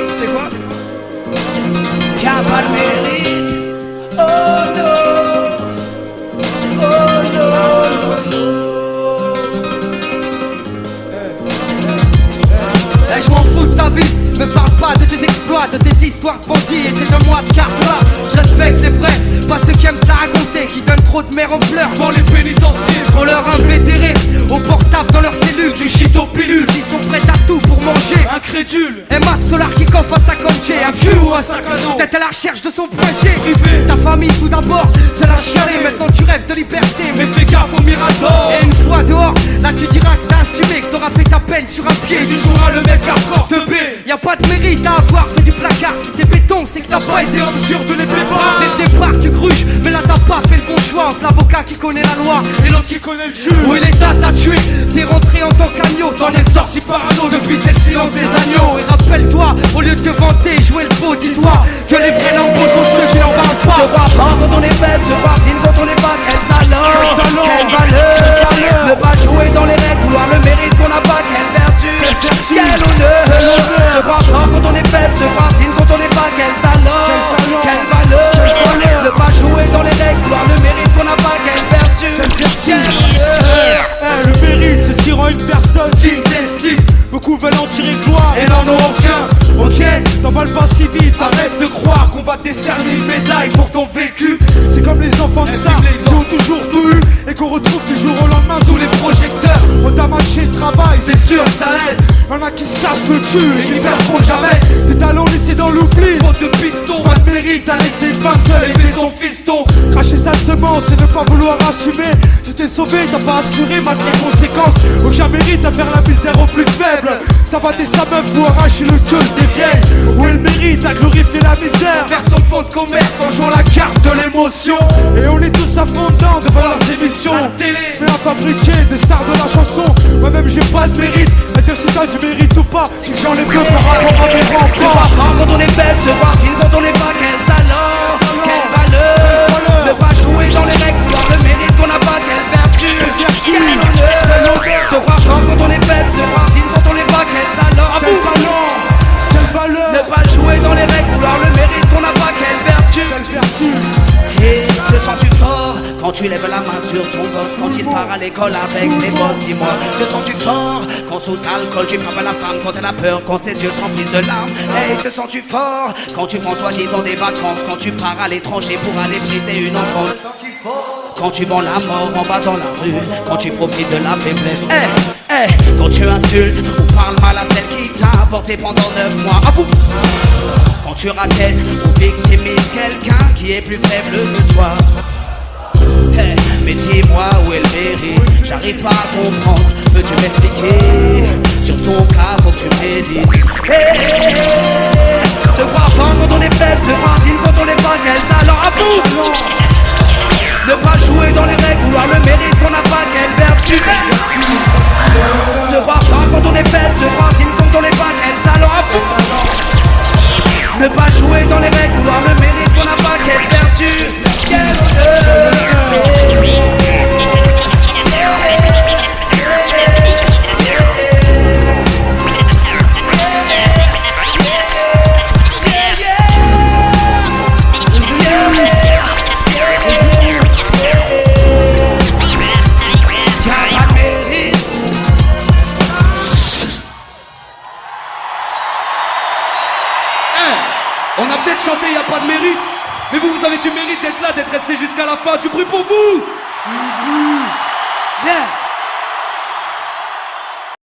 C'est quoi? Y'a pas de mérite. Oh non. Oh non. Eh, je m'en fous de ta vie. Me parle pas de tes exploits, de tes histoires de bandits et de moi de cartes-là. Je respecte les vrais, pas ceux qui aiment ça raconter, qui donnent trop de mère en pleurs dans les pénitenciers. Pour leur invétéré, au portable dans leur cellule, du shit aux pilules, ils sont prêts à tout pour manger. Incrédule. Et Matt Solar qui coffre un 50G, un cul ou un sac à dos. Peut-être à la recherche de son projet privé. Ta famille tout d'abord, c'est la chialée. Maintenant tu rêves de liberté, mais fais gaffe au mirador. Et une fois dehors, là tu diras que t'as assumé, que t'auras fait ta peine sur un pied. Et tu joueras le mec hardcore de B. Y'a pas de mérite à avoir fait du placard. Si t'es béton, c'est que t'as pas été en mesure de les préparer. Dès le départ tu gruges, mais là t'as pas fait le bon choix. Entre l'avocat qui connaît la loi et l'autre qui connaît le juge. Oui l'État t'a tué, t'es rentré en tant qu'agneau. T'en es sorti parano, depuis c'est le silence des agneaux. Et rappelle-toi, au lieu de te vanter, jouer le faux, dis-toi que les vrais lambeaux sont ceux qui n'en parlent pas. Se croire fort quand on est faible, se croire digne quand on est pas. Quel talent, quelle valeur. Ne pas jouer dans les règles, vouloir le mérite qu'on n'a pas. Quelle vertu, quel honneur. Se croire fort quand on est faible, se croire digne quand on n'est pas. Quel talent, quelle valeur. Ne pas jouer dans les règles, vouloir le mérite qu'on n'a pas. Quelle vertu, quel honneur. Le mérite, c'est ce qui rend une personne digne d'estime. Beaucoup veulent en tirer gloire et n'en ont aucun. Ok, t'emballes pas si vite, arrête de croire qu'on va te décerner une médaille pour ton vécu. C'est comme les enfants de stars qui ont toujours tout eu et qu'on retrouve du jour au lendemain sous les projecteurs. On t'a mâché le travail, c'est sûr, ça aide. Y'en a qui se cassent le cul et qui perceront jamais. Tes talents laissés dans l'oubli, faute de piston. Pas de mérite à laisser une femme seule élever son fiston. Cracher sa semence et ne pas vouloir assumer. Je t'ai sauvé, t'as pas assuré malgré les conséquences. Aucun mérite à faire la misère aux plus faibles. Ça va des sa meuf ou arracher le cœur des vieilles. Où elle mérite à glorifier la misère, Faire son fond de commerce en jouant la carte de l'émotion. et on est tous à fond dedans devant leurs émissions. À la télé. Je fais à fabriquer des stars de la chanson. Moi-même j'ai pas de mérite. À dire si t'as du mérite ou pas, c'est que j'en ai peu par rapport à mes Se croire remparts. fort quand on est faible, se croire digne quand on n'est pas. Quel talent, quelle valeur. Ne pas jouer dans les règles, vouloir le mérite qu'on n'a pas. Quelle vertu, quel honneur. Se croire fort quand on est faible, se croire digne quand on n'est pas. Quel talent, Quel talent, quelle valeur, ne pas jouer dans les règles, vouloir le mérite qu'on n'a pas. Quelle vertu. quelle vertu. Et te sens-tu fort quand tu lèves la main sur ton gosse, quand il part à l'école avec les bosses, dis-moi. Te sens-tu fort quand sous alcool tu frappes à la femme, quand elle a peur, quand ses yeux se remplissent de larmes. Et te sens-tu fort quand tu prends soi-disant des vacances, quand tu pars à l'étranger pour aller briser une enfance. Quand tu vends la mort en bas dans la rue, quand tu profites de la faiblesse. Quand tu insultes ou parles mal à celle qui t'a apporté pendant 9 mois. À vous. Quand tu raquettes ou victimises quelqu'un qui est plus faible que toi. Mais dis-moi où est le mérite, j'arrive pas à comprendre. Peux-tu m'expliquer sur ton cas, faut que tu médites. Se croire fort quand on est faible, se croire digne quand on n'est pas. Quel talent, à vous. Ne pas jouer dans les règles, vouloir le mérite qu'on n'a pas. Quelle vertu. Se croire fort quand on est faible, se croire digne quand on n'est pas. Quel talent, à vous. Ne pas jouer dans les règles, vouloir le mérite qu'on n'a pas. Quelle vertu, quel honneur. On a peut-être chanté y'a pas de mérite, mais vous avez du mérite d'être là, d'être resté jusqu'à la fin. Du bruit pour vous. Yeah.